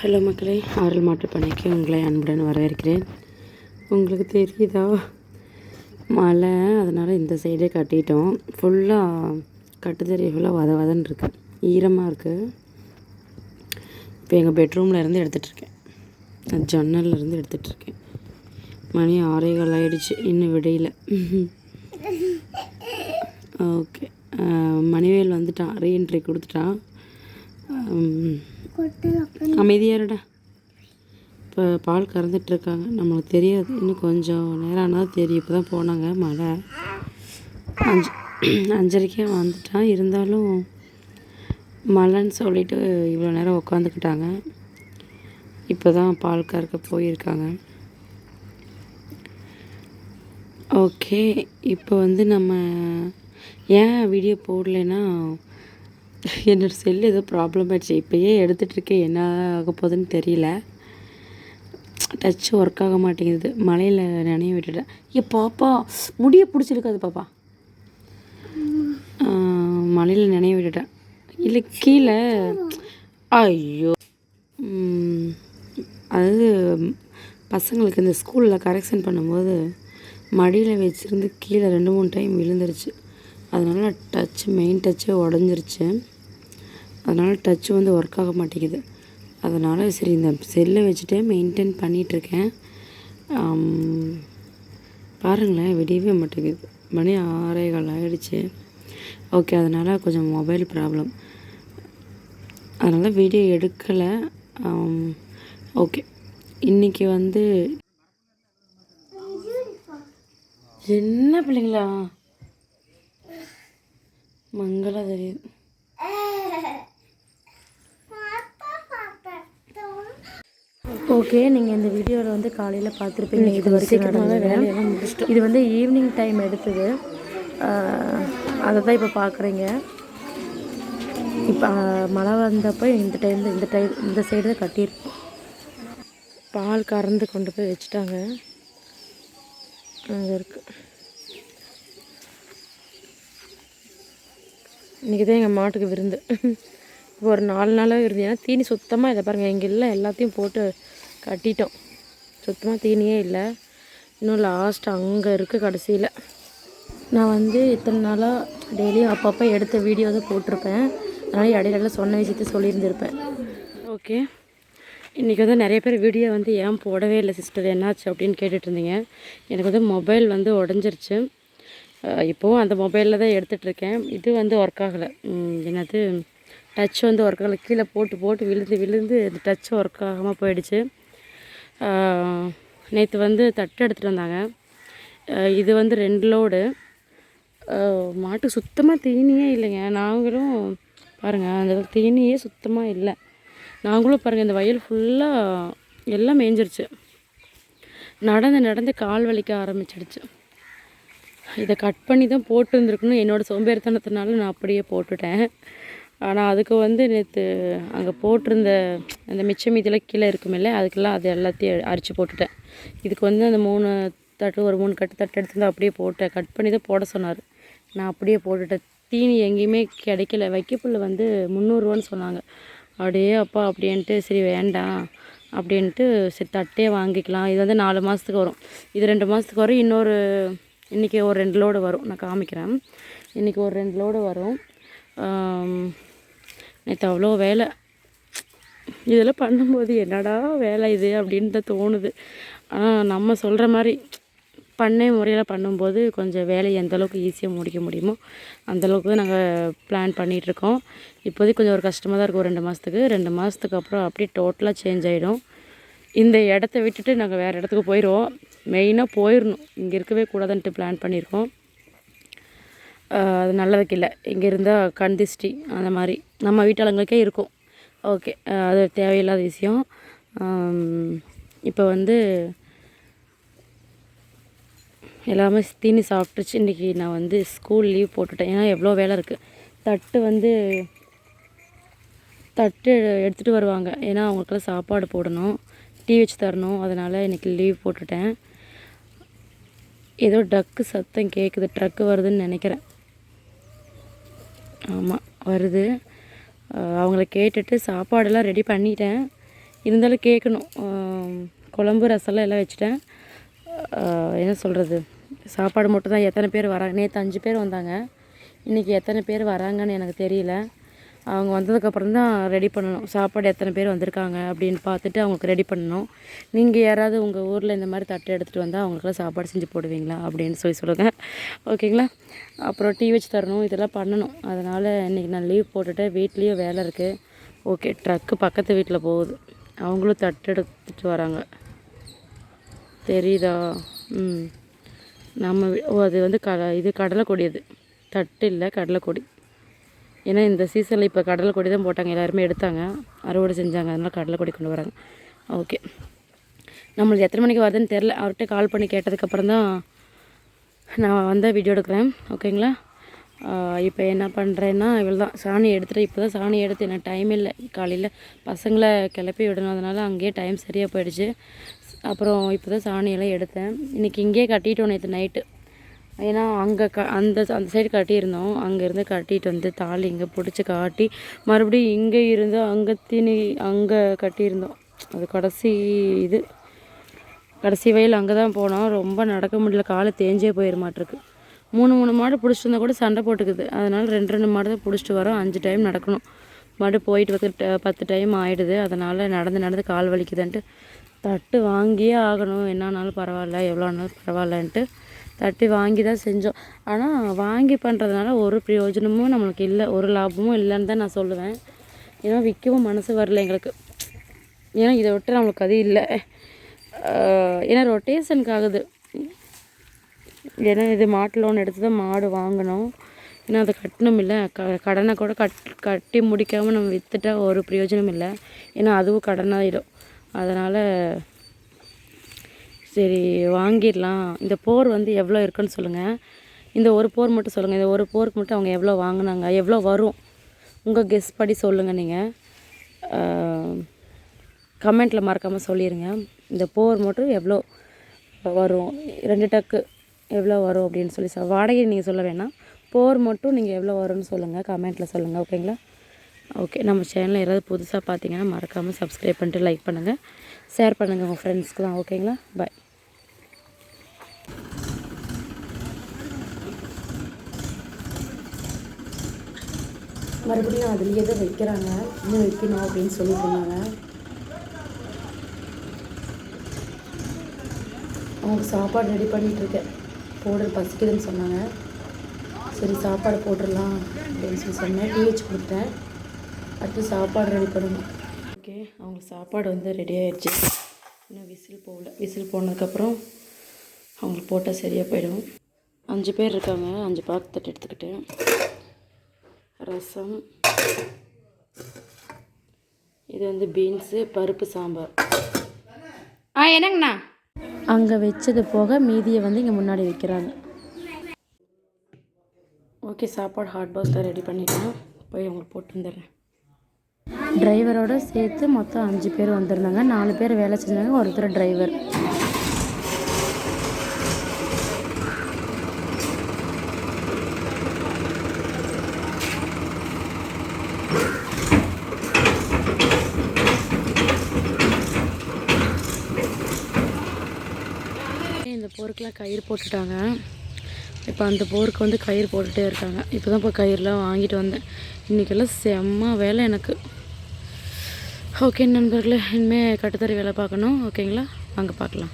Hello மக்களே, ஆரல் மாட்டுப் பண்ணைக்கு உங்களை அன்புடன் வரவேற்கிறேன். உங்களுக்கு தெரியுதா மழை, அதனால் இந்த சைடே கட்டிட்டோம். ஃபுல்லாக கட்டுத்தறி ஃபுல்லாக வதன்னு இருக்குது, ஈரமாக இருக்குது. இப்போ எங்கள் பெட்ரூமில் இருந்து எடுத்துகிட்ருக்கேன், ஜன்னல்லேருந்து எடுத்துகிட்ருக்கேன். மணி 6:15 ஆகிடுச்சு, இன்னும் விடையில். ஓகே, மணிவேல் வந்துட்டான், ரீஎன்ட்ரி கொடுத்துட்டான். அமைதியாருடா. இப்போ பால் கறந்துட்டுருக்காங்க, நம்மளுக்கு தெரியாது, இன்னும் கொஞ்சம் நேரம் ஆனால் தெரியும். இப்போ தான் போனாங்க, மழை 5:30 வந்துட்டான். இருந்தாலும் மழைன்னு சொல்லிவிட்டு இவ்வளோ நேரம் உட்காந்துக்கிட்டாங்க. இப்போ தான் பால் கறக்க போயிருக்காங்க. ஓகே, இப்போ வந்து நம்ம ஏன் வீடியோ போடலைன்னா, என்னோடய செல்லு ஏதோ ப்ராப்ளம் ஆகிடுச்சு. இப்போயே எடுத்துகிட்ருக்கேன், என்ன ஆக போகுதுன்னு தெரியல. டச் ஒர்க் ஆக மாட்டேங்குது. மழையில் நினைய விட்டுட்டேன். பாப்பா முடிய பிடிச்சிருக்காது பாப்பா. மழையில் நினைய விட்டுட்டேன். இல்லை கீழே, ஐயோ, அதாவது பசங்களுக்கு இந்த ஸ்கூலில் கரெக்ஷன் பண்ணும்போது மடியில் வச்சுருந்து கீழே 2-3 டைம் விழுந்துருச்சு. அதனால் மெயின் டச்சே உடஞ்சிருச்சு. அதனால் டச்சு வந்து ஒர்க் ஆக மாட்டேங்குது. அதனால் சரி, இந்த செல்லை வச்சுட்டே மெயின்டைன் பண்ணிகிட்ருக்கேன். பாருங்களேன், விடியவே மாட்டேங்குது. மணி 6:15 ஆகிடுச்சு. ஓகே, அதனால் கொஞ்சம் மொபைல் ப்ராப்ளம், அதனால் வீடியோ எடுக்கலை. ஓகே, இன்றைக்கி வந்து என்ன பிள்ளைங்களா மங்களா தெரியுது. ஓகே, நீங்கள் இந்த வீடியோவில் வந்து காலையில் பார்த்துருப்பீங்க. இது வரைக்கும் வேலையெல்லாம் முடிச்சிட்டு, இது வந்து ஈவினிங் டைம் எடுத்தது. அதை தான் இப்போ பார்க்குறீங்க. இப்போ மழை வந்தப்போ இந்த சைடு தான் கட்டியிருக்கோம். பால் கறந்து கொண்டு போய் வச்சுட்டாங்க, அங்கே இருக்குது. இன்றைக்கி தான் எங்கள் மாட்டுக்கு விருந்து. இப்போ ஒரு 4 நாளாக விருந்து. ஏன்னா தீனி சுத்தமாக இதை பாருங்கள், எங்கள் இல்லை எல்லாத்தையும் போட்டு கட்டிட்டோம். சுத்தமாக தீனியே இல்லை. இன்னும் லாஸ்ட் அங்கே இருக்குது கடைசியில். நான் வந்து இத்தனை நாளாக டெய்லியும் அப்பப்போ எடுத்த வீடியோ தான் போட்டிருப்பேன். அதனால் இடையில சொன்ன விஷயத்த சொல்லியிருந்திருப்பேன். ஓகே, இன்றைக்கி வந்து நிறைய பேர் வீடியோ வந்து ஏன் போடவே இல்லை சிஸ்டர், என்னாச்சு அப்படின்னு கேட்டுட்ருந்தீங்க. எனக்கு வந்து மொபைல் வந்து உடஞ்சிருச்சு. இப்போவும் அந்த மொபைலில் தான் எடுத்துகிட்ருக்கேன். இது வந்து ஒர்க் ஆகலை. என்னது, டச் வந்து ஒர்க் ஆகலை. கீழே போட்டு விழுந்து இந்த டச் ஒர்க் ஆகாமல் போயிடுச்சு. நேற்று வந்து தட்டு எடுத்துகிட்டு வந்தாங்க. இது வந்து 2 லோடு. மாட்டுக்கு சுத்தமாக தீனியே இல்லைங்க. நாங்களும் பாருங்கள், அந்த தீனியே சுத்தமாக இல்லை. நாங்களும் பாருங்கள், இந்த வயல் ஃபுல்லாக எல்லாம் மேய்ஞ்சிருச்சு. நடந்து கால் வலிக்க ஆரம்பிச்சிடுச்சு. இதை கட் பண்ணி தான் போட்டுருந்துருக்கணும். என்னோடய சோம்பேறித்தனத்தினால நான் அப்படியே போட்டுட்டேன். ஆனால் அதுக்கு வந்து நேற்று அங்கே போட்டிருந்த அந்த மிச்சம் மீதியில் கீழே இருக்குமில்ல, அதுக்கெல்லாம் அது எல்லாத்தையும் அரிச்சு போட்டுட்டேன். இதுக்கு வந்து அந்த 3 தட்டு, ஒரு 3 கட்டு தட்டு எடுத்து அப்படியே போட்டேன். கட் பண்ணி தான் போட சொன்னார், நான் அப்படியே போட்டுட்டேன். தீனி எங்கேயுமே கிடைக்கல. வைக்கப்புல் வந்து 300 ரூபான்னு சொன்னாங்க. அப்படியே அப்பா அப்படின்ட்டு சரி வேண்டாம் அப்படின்ட்டு சரி தட்டே வாங்கிக்கலாம். இது வந்து 4 மாதத்துக்கு வரும். இது 2 மாதத்துக்கு வரும். இன்றைக்கி ஒரு 2 லோடு வரும். நான் காமிக்கிறேன். இன்றைக்கி ஒரு 2 லோடு வரும். நேற்று அவ்வளோ வேலை. இதெல்லாம் பண்ணும்போது என்னடா வேலை இது அப்படின்னு தான் தோணுது. ஆனால் நம்ம சொல்கிற மாதிரி பண்ணை முறையில் பண்ணும்போது கொஞ்சம் வேலையை எந்தளவுக்கு ஈஸியாக முடிக்க முடியுமோ அந்தளவுக்கு தான் நாங்கள் பிளான் பண்ணிகிட்ருக்கோம். இப்போதைக்கு கொஞ்சம் ஒரு கஷ்டமாக தான் இருக்கும். 2 மாதத்துக்கு அப்புறம் அப்படியே டோட்டலாக சேஞ்ச் ஆகிடும். இந்த இடத்த விட்டுட்டு நாங்கள் வேறு இடத்துக்கு போயிடுவோம். மெயினாக போயிடணும், இங்கே இருக்கவே கூடாதுன்ட்டு பிளான் பண்ணியிருக்கோம். அது நல்லதுக்கு இல்லை. இங்கே இருந்தால் கண் திஷ்டி அந்த மாதிரி நம்ம வீட்டாளங்களுக்கே இருக்கும். ஓகே, அது தேவையில்லாத விஷயம். இப்போ வந்து எல்லாமே தீனி சாப்பிட்டுச்சு. இன்றைக்கி நான் வந்து ஸ்கூல் லீவ் போட்டுட்டேன். ஏன்னா எவ்வளோ வேலை இருக்குது. தட்டு எடுத்துகிட்டு வருவாங்க. ஏன்னா அவங்களுக்கெல்லாம் சாப்பாடு போடணும், டீ வச்சு தரணும். அதனால் இன்றைக்கி லீவ் போட்டுட்டேன். ஏதோ டக்கு சத்தம் கேட்குது, ட்ரக்கு வருதுன்னு நினைக்கிறேன். ஆமாம் வருது. அவங்கள கேட்டுட்டு சாப்பாடெல்லாம் ரெடி பண்ணிட்டேன். இருந்தாலும் கேட்கணும். குழம்பு ரசம்லாம் எல்லாம் வச்சுட்டேன். என்ன சொல்கிறது, சாப்பாடு மட்டும் தான். எத்தனை பேர் வராங்க, நேற்று 5 பேர் வந்தாங்க, இன்றைக்கி எத்தனை பேர் வராங்கன்னு எனக்கு தெரியல. அவங்க வந்ததுக்கப்புறம் தான் ரெடி பண்ணணும். சாப்பாடு எத்தனை பேர் வந்திருக்காங்க அப்படின்னு பார்த்துட்டு அவங்களுக்கு ரெடி பண்ணணும். நீங்கள் யாராவது உங்கள் ஊரில் இந்த மாதிரி தட்டு எடுத்துகிட்டு வந்தால் அவங்களுக்குலாம் சாப்பாடு செஞ்சு போடுவீங்களா அப்படின்னு சொல்லுங்கள், ஓகேங்களா? அப்புறம் டீ வச்சு தரணும், இதெல்லாம் பண்ணணும். அதனால் இன்றைக்கி நான் லீவ் போட்டுட்டு வீட்லேயும் வேலை இருக்குது. ஓகே, ட்ரக்கு பக்கத்து வீட்டில் போகுது, அவங்களும் தட்டு எடுத்துகிட்டு வராங்க, தெரியுதா? நம்ம அது வந்து இது கடலைக்கொடி, அது தட்டு இல்லை, கடலைக்கொடி. ஏன்னா இந்த சீசனில் இப்போ கடலைக்கொடி தான் போட்டாங்க, எல்லாருமே எடுத்தாங்க, அறுவடை செஞ்சாங்க, அதனால் கடலைக்கொடி கொண்டு வராங்க. ஓகே, நம்மளுக்கு எத்தனை மணிக்கு வருதுன்னு தெரில. அவர்கிட்ட கால் பண்ணி கேட்டதுக்கப்புறம் தான் நான் வந்தால் வீடியோ எடுக்கிறேன், ஓகேங்களா? இப்போ என்ன பண்ணுறேன்னா, இவ்வளோ தான் சாணி எடுத்துகிட்டு, இப்போ தான் சாணி எடுத்து, எனக்கு டைம் இல்லை, காலையில் பசங்களை கிளப்பி விடணும், அதனால் அங்கேயே டைம் சரியாக போயிடுச்சு. அப்புறம் இப்போ தான் சாணியெல்லாம் எடுத்தேன். இன்றைக்கி இங்கேயே கட்டிட்டோம் நேற்று நைட்டு. ஏன்னா அங்கே அந்த சைடு கட்டியிருந்தோம், அங்கேருந்து கட்டிட்டு வந்து தாலி இங்கே பிடிச்சி காட்டி மறுபடியும் இங்கே இருந்து அங்கே அங்கே கட்டியிருந்தோம். அது கடைசி வயல் அங்கே தான் போனோம். ரொம்ப நடக்க முடியல, காலை தேஞ்சே போயிட மாட்டிருக்கு. 3 மாடு பிடிச்சிட்டு இருந்தால் கூட சண்டை போட்டுக்குது. அதனால் 2 மாடு தான் பிடிச்சிட்டு வரோம். 5 டைம் நடக்கணும், மாடு போயிட்டு வந்து 10 டைம் ஆகிடுது. அதனால் நடந்து கால் வலிக்குதுன்ட்டு தட்டு வாங்கியே ஆகணும், என்னானாலும் பரவாயில்ல, எவ்வளோ ஆனாலும் பரவாயில்லன்ட்டு தட்டி வாங்கி தான் செஞ்சோம். ஆனால் வாங்கி பண்ணுறதுனால ஒரு பிரயோஜனமும் நம்மளுக்கு இல்லை, ஒரு லாபமும் இல்லைன்னு தான் நான் சொல்லுவேன். ஏன்னா விற்கவும் மனசு வரல எங்களுக்கு. ஏன்னா இதை விட்டு நம்மளுக்கு அது இல்லை. ஏன்னா ரொட்டேஷனுக்கு ஆகுது. ஏன்னா இது மாட்டு லோன் எடுத்து தான் மாடு வாங்கணும். ஏன்னா அதை கட்டணும் இல்லை, கடனை கூட கட்டி முடிக்காமல் நம்ம விற்றுட்டா ஒரு பிரயோஜனம் இல்லை. ஏன்னா அதுவும் கடனாகிடும். அதனால் சரி வாங்கிடலாம். இந்த போர் வந்து எவ்வளோ இருக்குன்னு சொல்லுங்கள், இந்த ஒரு போர் மட்டும் சொல்லுங்கள். இந்த ஒரு போருக்கு மட்டும் அவங்க எவ்வளோ வாங்கினாங்க, எவ்வளோ வரும் உங்கள் கெஸ் படி சொல்லுங்கள். நீங்கள் கமெண்ட்டில் மறக்காமல் சொல்லிடுங்க. இந்த போர் மட்டும் எவ்வளோ வரும், 2 டக்கு எவ்வளோ வரும் அப்படின்னு சொல்லி வாடகை நீங்கள் சொல்ல வேணாம், போர் மட்டும் நீங்கள் எவ்வளோ வரும்னு சொல்லுங்கள், கமெண்ட்டில் சொல்லுங்கள், ஓகேங்களா? ஓகே, நம்ம சேனலில் யாராவது புதுசாக பார்த்தீங்கன்னா மறக்காமல் சப்ஸ்கிரைப் பண்ணிட்டு லைக் பண்ணுங்கள், ஷேர் பண்ணுங்கள் உங்கள் ஃப்ரெண்ட்ஸ்க்குலாம், ஓகேங்களா? பாய். மறுபடியும் அதுலேயே தான் வைக்கிறாங்க, இன்னும் வைக்கணும் அப்படின்னு சொல்லிட்டு இருந்தாங்க. அவங்களுக்கு சாப்பாடு ரெடி பண்ணிகிட்ருக்கேன், பசிக்குதுன்னு சொன்னாங்க. சரி சாப்பாடு போட்டுடலாம் அப்படின்னு சொன்னேன். டீ வச்சு கொடுத்தேன், அடுத்து சாப்பாடு ரெடி பண்ணணும். ஓகே, அவங்களுக்கு சாப்பாடு வந்து ரெடி ஆகிடுச்சு. இன்னும் விசில் போகல. விசில் போனதுக்கப்புறம் அவங்களுக்கு போட்டால் சரியாக போயிடும். 5 பேர் இருக்காங்க, 5 பாக்கு தட்டு எடுத்துக்கிட்டேன். ரசம், இது வந்து பீன்ஸு, பருப்பு சாம்பார். என்னங்கண்ணா அங்கே வச்சது போக மீதியை வந்து இங்கே முன்னாடி வைக்கிறாங்க. ஓகே, சாப்பாடு ஹாட் பாக்ஸில் ரெடி பண்ணிட்டேன், போய் அவங்களுக்கு போட்டு வந்துடுறேன். டிரைவரோடு சேர்த்து மொத்தம் 5 பேர் வந்திருந்தாங்க. 4 பேர் வேலை செஞ்சாங்க, ஒருத்தர் டிரைவர். இந்த போருக்கெலாம் கயிறு போட்டுட்டாங்க. இப்போ அந்த போருக்கு வந்து கயிறு போட்டுகிட்டே இருக்காங்க. இப்போ தான் இப்போ கயிறுலாம் வாங்கிட்டு வந்தேன். இன்றைக்கெல்லாம் செம்ம வேலை எனக்கு. ஓகே நண்பர்களே, இனிமேல் கட்டுத்தறி வேலை பார்க்கணும், ஓகேங்களா? வாங்க பார்க்கலாம்.